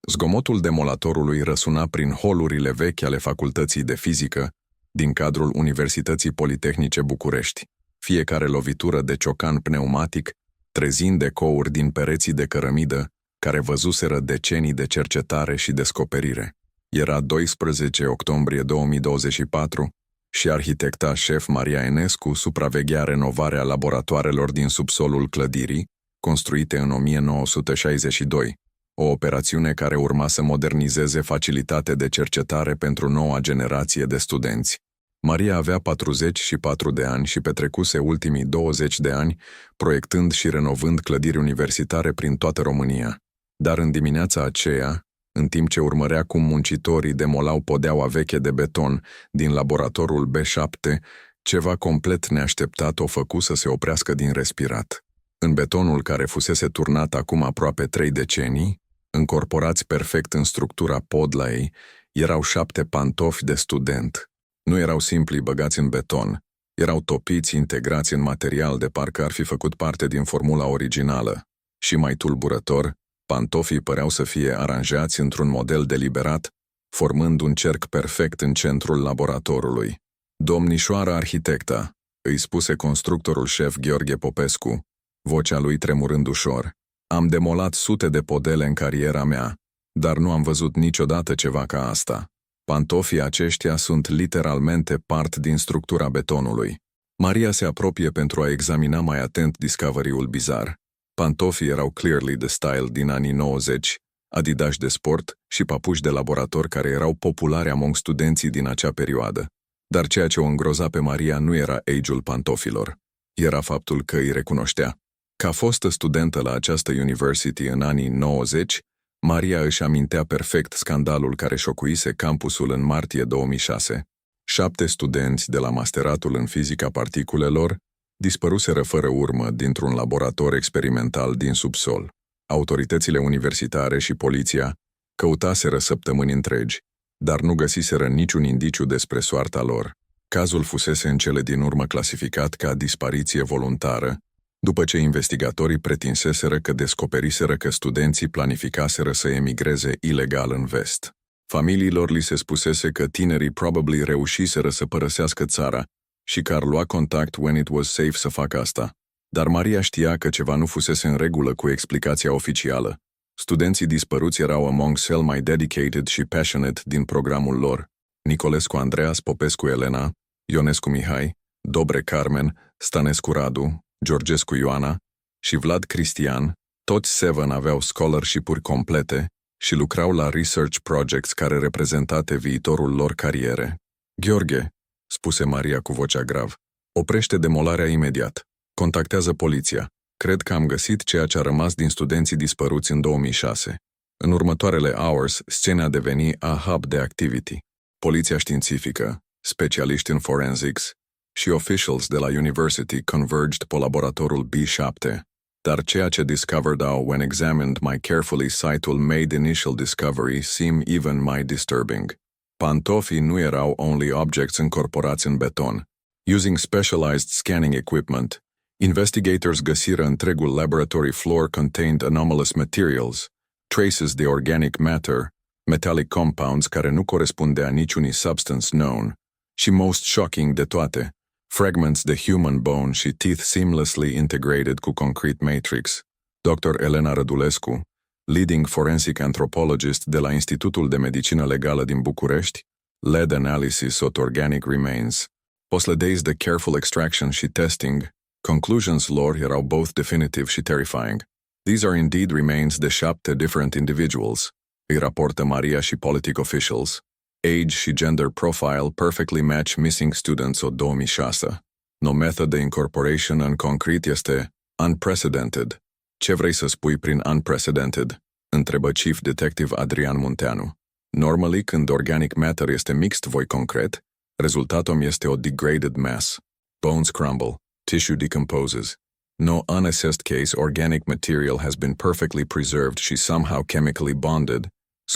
Zgomotul demolatorului răsuna prin holurile vechi ale Facultății de Fizică din cadrul Universității Politehnice București. Fiecare lovitură de ciocan pneumatic trezind ecouri din pereții de cărămidă care văzuseră decenii de cercetare și descoperire. Era 12 octombrie 2024 și arhitecta șef Maria Enescu supraveghea renovarea laboratoarelor din subsolul clădirii, construite în 1962, o operațiune care urma să modernizeze facilitatea de cercetare pentru noua generație de studenți. Maria avea 44 de ani și petrecuse ultimii 20 de ani proiectând și renovând clădiri universitare prin toată România. Dar în dimineața aceea, în timp ce urmărea cum muncitorii demolau podeaua veche de beton din laboratorul B7, ceva complet neașteptat o făcu să se oprească din respirat. În betonul care fusese turnat acum aproape 3 decenii, încorporați perfect în structura podlaei, erau 7 pantofi de student. Nu erau simpli băgați în beton, erau topiți, integrați în material de parcă ar fi făcut parte din formula originală. Și mai tulburător, pantofii păreau să fie aranjați într-un model deliberat, formând un cerc perfect în centrul laboratorului. Domnișoară arhitecta, îi spuse constructorul șef Gheorghe Popescu, vocea lui tremurând ușor, am demolat sute de podele în cariera mea, dar nu am văzut niciodată ceva ca asta. Pantofii aceștia sunt literalmente part din structura betonului. Maria se apropie pentru a examina mai atent discovery-ul bizar. Pantofii erau clearly the style din anii 90, adidași de sport și papuși de laborator care erau populari among studenții din acea perioadă. Dar ceea ce o îngroza pe Maria nu era age-ul pantofilor. Era faptul că îi recunoștea. Ca fostă studentă la această university în anii 90, Maria își amintea perfect scandalul care șocuise campusul în martie 2006. 7 studenți de la masteratul în fizica particulelor dispăruseră fără urmă dintr-un laborator experimental din subsol. Autoritățile universitare și poliția căutaseră săptămâni întregi, dar nu găsiseră niciun indiciu despre soarta lor. Cazul fusese în cele din urmă clasificat ca dispariție voluntară, după ce investigatorii pretinseseră că descoperiseră că studenții planificaseră să emigreze ilegal în vest. Familiilor li se spusese că tinerii probabil reușiseră să părăsească țara și că ar lua contact when it was safe să facă asta. Dar Maria știa că ceva nu fusese în regulă cu explicația oficială. Studenții dispăruți erau among cel mai dedicated și passionate din programul lor. Nicolescu Andreas, Popescu Elena, Ionescu Mihai, Dobre Carmen, Stănescu Radu, Georgescu Ioana și Vlad Cristian, toți 7 aveau scholarship-uri complete și lucrau la research projects care reprezentate viitorul lor cariere. Gheorghe, spuse Maria cu vocea grav, oprește demolarea imediat. Contactează poliția. Cred că am găsit ceea ce a rămas din studenții dispăruți în 2006. În următoarele hours, scena deveni a hub de activity. Poliția științifică, specialiști în forensics și officials de la university converged pe laboratorul B7. Dar ceea ce discovered when examined my carefully site-ul made initial discovery seem even mai disturbing. Pantofii nu erau only objects încorporați în beton. Using specialized scanning equipment, investigators găsiră întregul laboratory floor contained anomalous materials, traces de organic matter, metallic compounds care nu corespundea niciunui substance known, și most shocking de toate, fragments de human bone și teeth seamlessly integrated cu concrete matrix. Dr. Elena Rădulescu, leading forensic anthropologist de la Institutul de Medicină Legală din București, led analysis of organic remains. Posle days de careful extraction și testing, conclusions lor erau both definitive și terrifying. These are indeed remains de 7 different individuals, îi raportă Maria și politic officials. Age și gender profile perfectly match missing students o 2006. No method de incorporation în concret este unprecedented. Ce vrei să spui prin unprecedented? Întrebă Chief Detective Adrian Munteanu. Normally, când organic matter este mixed voi concret, rezultatul este o degraded mass. Bones crumble, tissue decomposes. No unassessed case organic material has been perfectly preserved și somehow chemically bonded,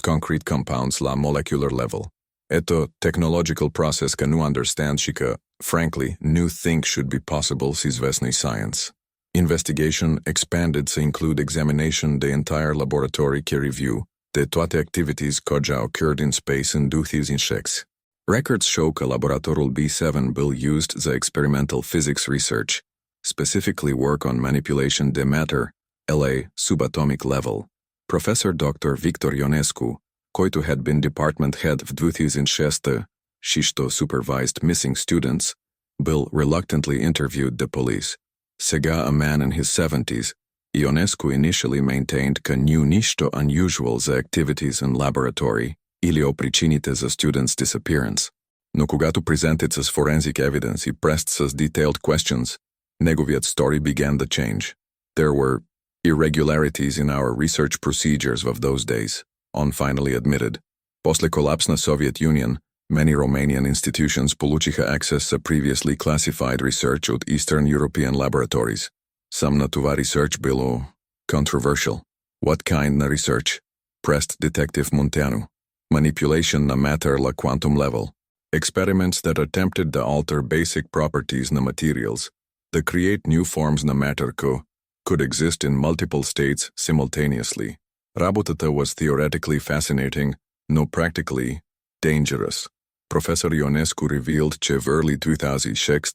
concrete compounds la molecular level. Eto technological process că nu understand și că, frankly, new think should be possible si zvesnui science. Investigation expanded to include examination the entire laboratory care review, de toate activities care occurred in space in 2006. Records show că laboratorul B7 bill used the experimental physics research, specifically work on manipulation de matter, LA, subatomic level. Professor Dr. Victor Ionescu, coitu had been department head of 2006, Shisto supervised missing students, Bill reluctantly interviewed the police. Sega, a man in his 70s, Ionescu initially maintained că knew niște unusual the activities in laboratory, ili o pricinite the student's disappearance. No cugatu presented as forensic evidence, he pressed as detailed questions. Negoviet's story began the change. There were irregularities in our research procedures of those days, on finally admitted. Posle collapse na Soviet Union, many Romanian institutions poluciha access to previously classified research at Eastern European laboratories. Some natuva research below controversial. What kind na research? Pressed Detective Munteanu. Manipulation na matter la quantum level. Experiments that attempted to alter basic properties na materials, to create new forms na matter could exist in multiple states simultaneously. Rabotata was theoretically fascinating, no practically dangerous. Professor Ionescu revealed che early 2006,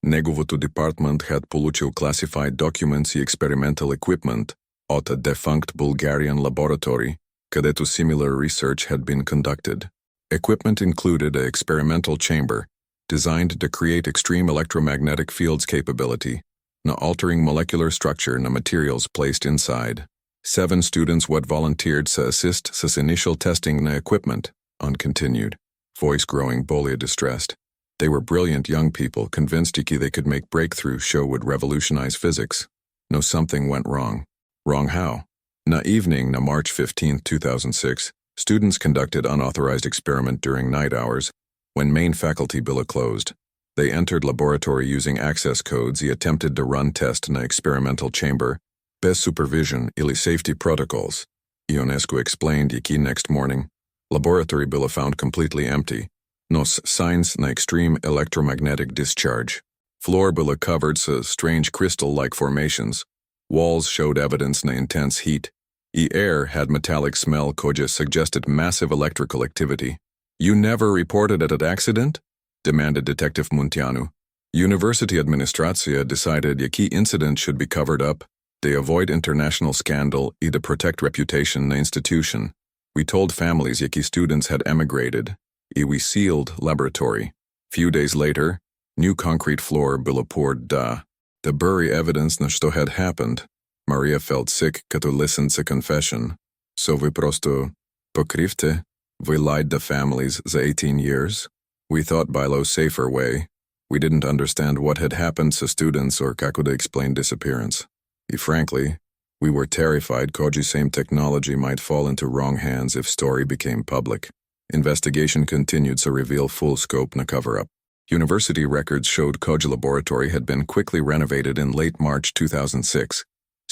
Negovotu department had poluciu classified documents and experimental equipment at a defunct Bulgarian laboratory, cadetu similar research had been conducted. Equipment included an experimental chamber, designed to create extreme electromagnetic fields capability, na altering molecular structure na materials placed inside. 7 students what volunteered to assist sus initial testing na equipment, uncontinued. Voice growing bolia distressed. They were brilliant young people convinced they could make breakthrough show would revolutionize physics. No, something went wrong. Wrong how? Na evening na March 15, 2006, students conducted unauthorized experiment during night hours, when main faculty bila closed. They entered laboratory using access codes and attempted to run test na experimental chamber, bez supervision ili safety protocols. Ionescu explained yaki next morning. Laboratory bila found completely empty. Nos signs na extreme electromagnetic discharge. Floor bila covered sa strange crystal-like formations. Walls showed evidence na intense heat. Air had metallic smell koja suggested massive electrical activity. You never reported it an accident? Demanded Detective Munteanu. University administratia decided yaki incident should be covered up. They avoid international scandal and to protect reputation na institution. We told families yaki students had emigrated. We sealed laboratory. Few days later, new concrete floor bila poured to bury evidence na što had happened. Maria felt sick to listen to confession. So we prosto pokrivte. We lied to families the 18 years. We thought by safer way. We didn't understand what had happened to students or kako to explain disappearance. Frankly, we were terrified koji same technology might fall into wrong hands if story became public. Investigation continued to reveal full scope na cover-up. University records showed koji laboratory had been quickly renovated in late March 2006.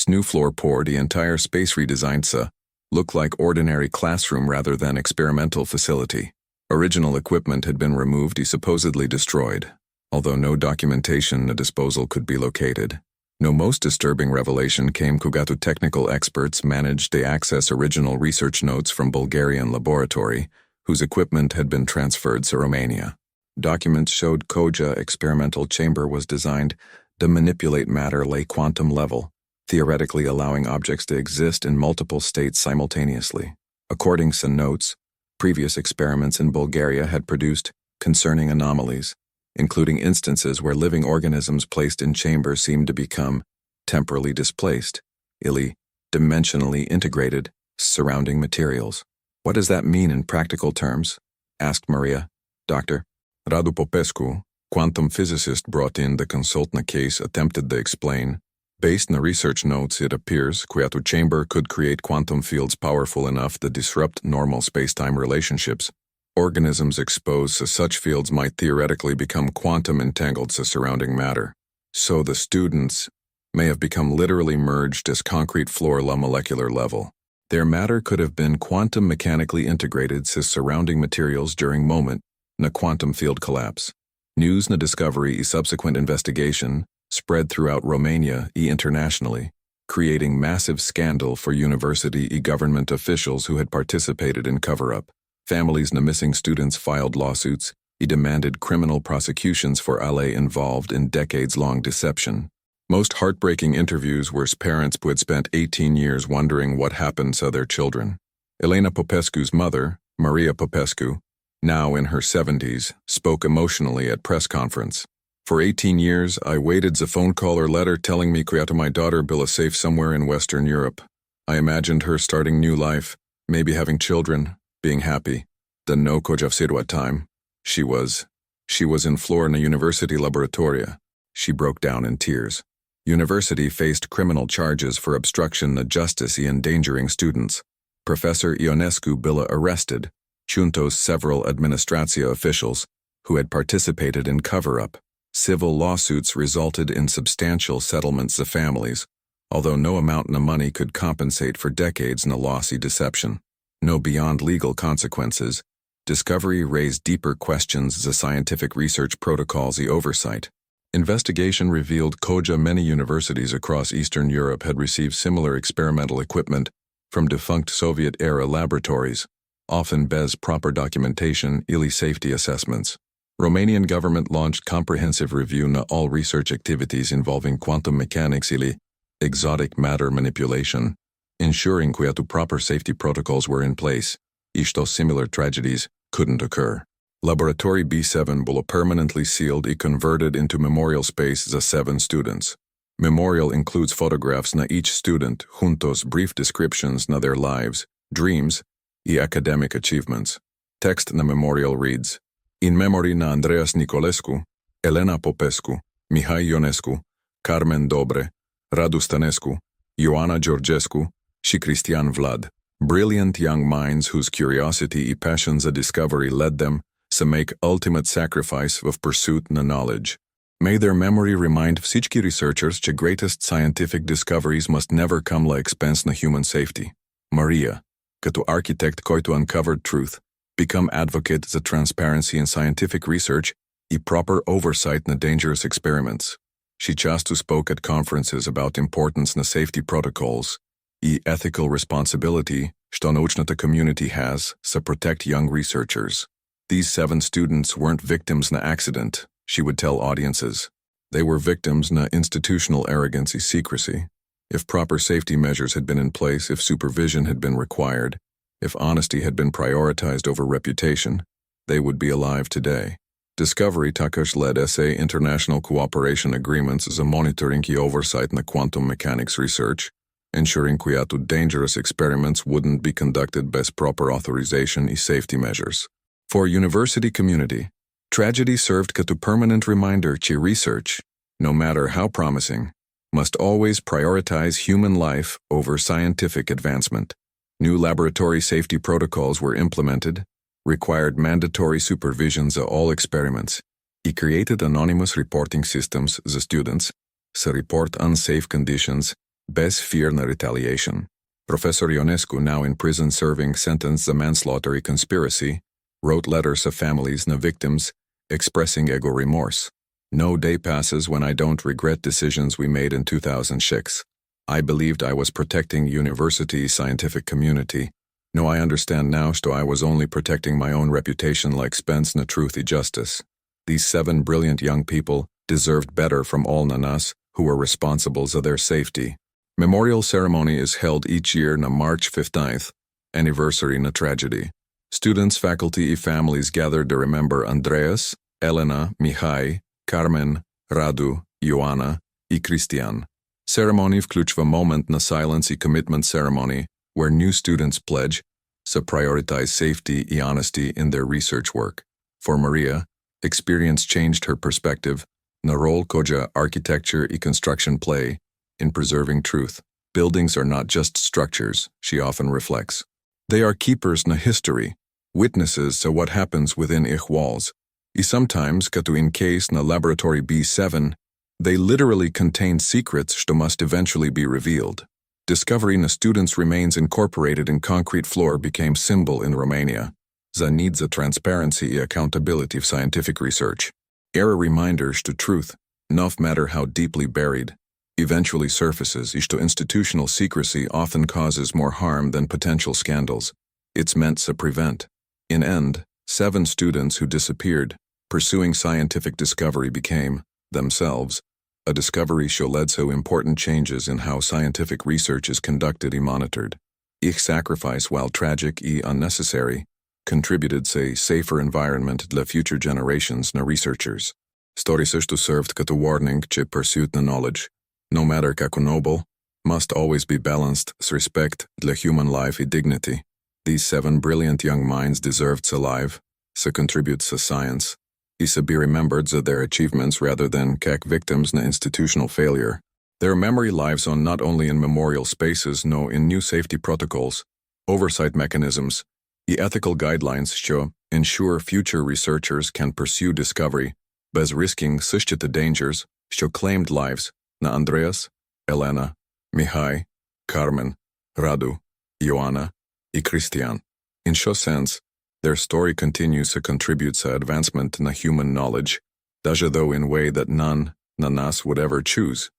New floor poured the entire space redesigned sa looked like ordinary classroom rather than experimental facility. Original equipment had been removed and supposedly destroyed, although no documentation na disposal could be located. No most disturbing revelation came kugatu technical experts managed to access original research notes from Bulgarian laboratory, whose equipment had been transferred to Romania. Documents showed koja experimental chamber was designed to manipulate matter la quantum level, theoretically allowing objects to exist in multiple states simultaneously. According to notes, previous experiments in Bulgaria had produced concerning anomalies, including instances where living organisms placed in chambers seemed to become temporally displaced, ili dimensionally integrated, surrounding materials. What does that mean in practical terms? Asked Maria. Dr. Radu Popescu, quantum physicist brought in the consultant case, attempted to explain. Based on the research notes, it appears Kuyatu chamber could create quantum fields powerful enough to disrupt normal space-time relationships. Organisms exposed to such fields might theoretically become quantum entangled to surrounding matter. So the students may have become literally merged as concrete floor la molecular level. Their matter could have been quantum mechanically integrated to surrounding materials during moment na quantum field collapse. News na discovery subsequent investigation spread throughout Romania internationally. creating massive scandal for university government officials who had participated in cover-up. Families na missing students filed lawsuits. Demanded criminal prosecutions for alle involved in decades-long deception. Most heartbreaking interviews were parents who had spent 18 years wondering what happened to their children. Elena Popescu's mother, Maria Popescu, now in her 70s, spoke emotionally at press conference. For 18 years, I waited the phone call or letter telling me that my daughter Billa safe somewhere in Western Europe. I imagined her starting new life, maybe having children, being happy. Then no kojavsidwa time. She was in Florina University Laboratoria. She broke down in tears. University faced criminal charges for obstruction of justice and endangering students. Professor Ionescu Billa arrested, juntos several administratia officials, who had participated in cover-up. Civil lawsuits resulted in substantial settlements of families, although no amount of money could compensate for decades in lossy deception. No beyond legal consequences. Discovery raised deeper questions the scientific research protocols the oversight. Investigation revealed many universities across Eastern Europe had received similar experimental equipment from defunct Soviet-era laboratories, often bez proper documentation ili safety assessments. Romanian government launched comprehensive review na all research activities involving quantum mechanics ili exotic matter manipulation, ensuring that proper safety protocols were in place. Ishto similar tragedies couldn't occur. Laboratory B7 will permanently sealed and converted into memorial space the 7 students. Memorial includes photographs na each student, juntos brief descriptions na their lives, dreams, and academic achievements. Text na memorial reads, In memory na Andreas Nicolescu, Elena Popescu, Mihai Ionescu, Carmen Dobre, Radu Stănescu, Ioana Georgescu, și Cristian Vlad. Brilliant young minds whose curiosity and passions of discovery led them to make ultimate sacrifice of pursuit and knowledge. May their memory remind всички researchers that greatest scientific discoveries must never come la expense na human safety. Maria, като architect който uncovered truth, become advocate the transparency in scientific research and proper oversight na dangerous experiments. She часто spoke at conferences about importance na safety protocols, the ethical responsibility что научната community has to protect young researchers. These 7 students weren't victims na accident, she would tell audiences. They were victims na institutional arrogance and secrecy. If proper safety measures had been in place, if supervision had been required, if honesty had been prioritized over reputation, they would be alive today. Discovery takas led SA international cooperation agreements as a monitoring and oversight na quantum mechanics research, ensuring that dangerous experiments wouldn't be conducted bez proper authorization and safety measures. For university community, tragedy served as a permanent reminder that research, no matter how promising, must always prioritize human life over scientific advancement. New laboratory safety protocols were implemented, required mandatory supervisions of all experiments. He created anonymous reporting systems the students to report unsafe conditions bez fear na retaliation. Professor Ionescu, now in prison serving sentence the manslaughter conspiracy, wrote letters to families na victims expressing ego remorse. No day passes when I don't regret decisions we made in 2006. I believed I was protecting university scientific community. No, I understand now that I was only protecting my own reputation like Spence na truth and justice. These 7 brilliant young people deserved better from all nanas who were responsible for their safety. Memorial ceremony is held each year na March 15th, anniversary na tragedy. Students, faculty and families gathered to remember Andreas, Elena, Mihai, Carmen, Radu, Ioana and Cristian. Ceremony включва moment na silence and commitment ceremony where new students pledge to prioritize safety and honesty in their research work. For Maria, experience changed her perspective na role koja architecture and construction play in preserving truth. Buildings are not just structures, she often reflects. They are keepers na history, witnesses to what happens within ich walls. And sometimes, katu in case na laboratory B7, they literally contain secrets that must eventually be revealed. Discovery na students remains incorporated in concrete floor became symbol in Romania. The needs of transparency and accountability of scientific research. Era reminders to truth, no matter how deeply buried. eventually surfaces, isto institutional secrecy often causes more harm than potential scandals. It's meant to prevent. In end, 7 students who disappeared, pursuing scientific discovery became, themselves, a discovery show led to important changes in how scientific research is conducted and monitored. Ich sacrifice, while tragic and unnecessary, contributed to a safer environment dla future generations na researchers. Story също served като warning че pursuit na knowledge, no matter kako noble, must always be balanced with respect dla human life and dignity. These 7 brilliant young minds deserved to live, to contribute to science, and to be remembered for their achievements rather than kak victims na institutional failure. Their memory lives on not only in memorial spaces no in new safety protocols, oversight mechanisms, and ethical guidelines show ensure future researchers can pursue discovery, bez risking such dangers, show claimed lives na Andreas, Elena, Mihai, Carmen, Radu, Ioana, and Christian. In show sense, their story continues to contribute to advancement na human knowledge, даже though in way that none na nas would ever choose.